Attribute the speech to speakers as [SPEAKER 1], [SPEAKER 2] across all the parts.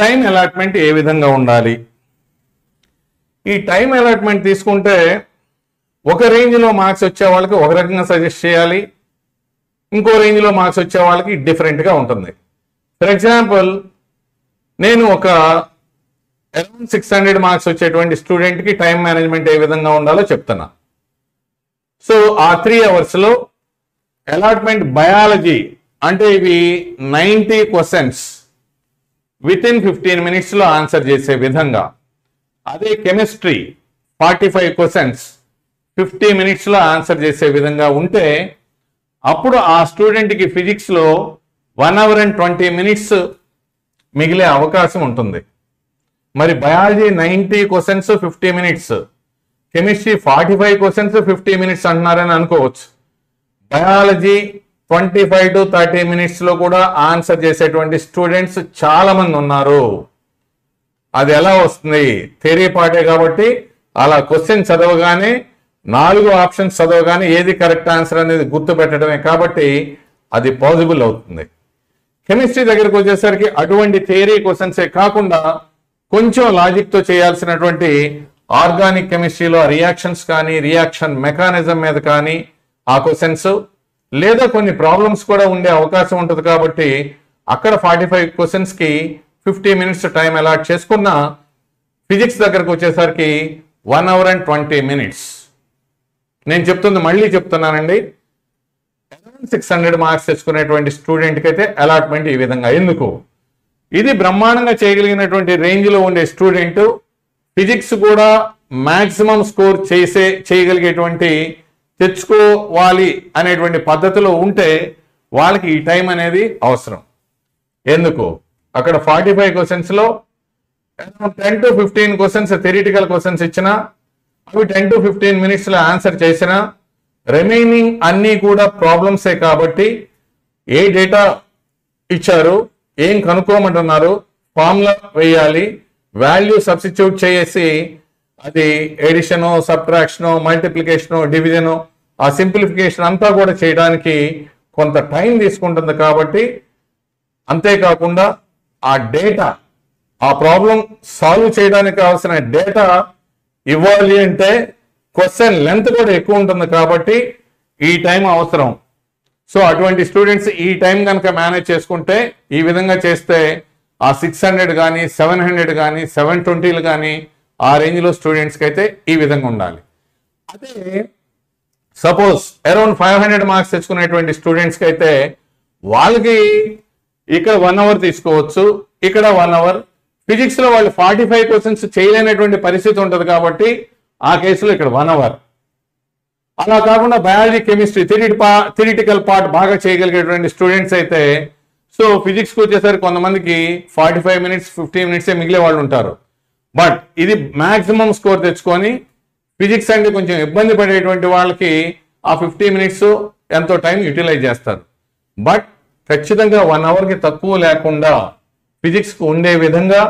[SPEAKER 1] Time allotment ఏ విధంగా ఉండాలి? ఈ టైం అలాట్మెంట్ తీసుకుంటే ఒక రేంజ్లో మార్క్స్ వచ్చే వాళ్ళకి ఒక రకంగా సజెస్ట్ చేయాలి, ఇంకో రేంజ్లో మార్క్స్ వచ్చే వాళ్ళకి డిఫరెంట్గా ఉంటుంది. ఫర్ ఎగ్జాంపుల్, నేను ఒక అరౌండ్ 600 మార్క్స్ వచ్చేటువంటి స్టూడెంట్కి టైం మేనేజ్మెంట్ ఏ విధంగా ఉండాలో చెప్తున్నా. సో ఆ 3 అవర్స్లో అలాట్మెంట్ బయాలజీ అంటే ఇవి 90 క్వశ్చన్స్ విత్ ఇన్ 15 మినిట్స్లో ఆన్సర్ చేసే విధంగా, అదే కెమిస్ట్రీ 45 క్వశ్చన్స్ 50 మినిట్స్లో ఆన్సర్ చేసే విధంగా ఉంటే అప్పుడు ఆ స్టూడెంట్కి ఫిజిక్స్లో 1 hour and 20 minutes మిగిలే అవకాశం ఉంటుంది. మరి biology 90 questions 50 minutes, chemistry 45 questions 50 minutes అంటున్నారని అనుకోవచ్చు. బయాలజీ 25 to 30 మినిట్స్లో కూడా ఆన్సర్ చేసేటువంటి స్టూడెంట్స్ చాలా మంది ఉన్నారు. అది ఎలా వస్తుంది? థియరీ పార్టే కాబట్టి అలా క్వశ్చన్ చదవగానే 4 ఆప్షన్స్ చదవగానే ఏది కరెక్ట్ ఆన్సర్ అనేది గుర్తు పెట్టడమే కాబట్టి అది పాసిబుల్ అవుతుంది. కెమిస్ట్రీ దగ్గరకు వచ్చేసరికి అటువంటి థియరీ క్వశ్చన్సే కాకుండా కొంచెం లాజిక్తో చేయాల్సినటువంటి ఆర్గానిక్ కెమిస్ట్రీలో రియాక్షన్స్ కానీ రియాక్షన్ మెకానిజం మీద కానీ ఆ క్వశ్చన్స్, లేదా కొన్ని ప్రాబ్లమ్స్ కూడా ఉండే అవకాశం ఉంటుంది కాబట్టి అక్కడ 45 క్వశ్చన్స్కి 50 మినిట్స్ టైం అలాట్ చేసుకున్న ఫిజిక్స్ దగ్గరకు వచ్చేసరికి 1 hour and 20 minutes. నేను చెప్తుంది మళ్ళీ చెప్తున్నానండి, 600 మార్క్స్ తెచ్చుకునేటువంటి స్టూడెంట్కి అయితే అలాట్మెంట్ ఈ విధంగా. ఎందుకు? ఇది బ్రహ్మాండంగా చేయగలిగినటువంటి రేంజ్లో ఉండే స్టూడెంట్ ఫిజిక్స్ కూడా మ్యాక్సిమం స్కోర్ చేయగలిగేటువంటి తెచ్చుకోవాలి అనేటువంటి పద్ధతిలో ఉంటే వాళ్ళకి ఈ టైం అనేది అవసరం. ఎందుకు? అక్కడ 45 క్వశ్చన్స్లో 10 to 15 క్వశ్చన్స్ థియరిటికల్ క్వశ్చన్స్ ఇచ్చినా అవి 10 to 15 మినిట్స్లో ఆన్సర్ చేసినా రిమైనింగ్ అన్నీ కూడా ప్రాబ్లమ్సే కాబట్టి ఏ డేటా ఇచ్చారు, ఏం కనుక్కోమంటున్నారు, ఫార్ములా వేయాలి, వాల్యూ సబ్స్టిట్యూట్ చేసి అది ఎడిషను, సబ్ట్రాక్షను, మల్టిప్లికేషను, డివిజను, ఆ సింప్లిఫికేషన్ అంతా కూడా చేయడానికి కొంత టైం తీసుకుంటుంది. కాబట్టి అంతేకాకుండా ఆ డేటా, ఆ ప్రాబ్లం సాల్వ్ చేయడానికి కావాల్సిన డేటా ఇవ్వాలి అంటే క్వశ్చన్ లెంత్ కూడా ఎక్కువ ఉంటుంది కాబట్టి ఈ టైం అవసరం. సో అటువంటి స్టూడెంట్స్ ఈ టైం కనుక మేనేజ్ చేసుకుంటే, ఈ విధంగా చేస్తే ఆ 600 కానీ 700 కానీ 720 కానీ ఆ రేంజ్లో స్టూడెంట్స్కి అయితే ఈ విధంగా ఉండాలి. అదే సపోజ్ అరౌండ్ 500 మార్క్స్ తెచ్చుకునేటువంటి స్టూడెంట్స్కి అయితే వాళ్ళకి ఇక్కడ 1 hour తీసుకోవచ్చు, ఇక్కడ 1 hour. ఫిజిక్స్లో వాళ్ళు 45 క్వశ్చన్స్ చేయలేనటువంటి పరిస్థితి ఉంటుంది కాబట్టి ఆ కేసులో ఇక్కడ 1 hour. అలా కాకుండా బయాలజీ, కెమిస్ట్రీ థియరిటికల్ పార్ట్ బాగా చేయగలిగేటువంటి స్టూడెంట్స్ అయితే, సో ఫిజిక్స్కి వచ్చేసరికి కొంతమందికి 45 మినిట్స్ 50 మినిట్సే మిగిలే వాళ్ళు ఉంటారు. బట్ ఇది మ్యాక్సిమం స్కోర్ తెచ్చుకొని ఫిజిక్స్ అంటే కొంచెం ఇబ్బంది పడేటువంటి వాళ్ళకి ఆ 50 మినిట్స్ ఎంతో టైం యూటిలైజ్ చేస్తారు. బట్ ఖచ్చితంగా 1 hourకి తక్కువ లేకుండా ఫిజిక్స్కి ఉండే విధంగా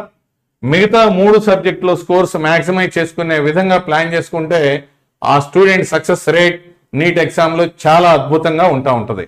[SPEAKER 1] మిగతా 3 సబ్జెక్టులో స్కోర్స్ మ్యాక్సిమైజ్ చేసుకునే విధంగా ప్లాన్ చేసుకుంటే ఆ స్టూడెంట్ సక్సెస్ రేట్ నీట్ ఎగ్జామ్లో చాలా అద్భుతంగా ఉంటుంది.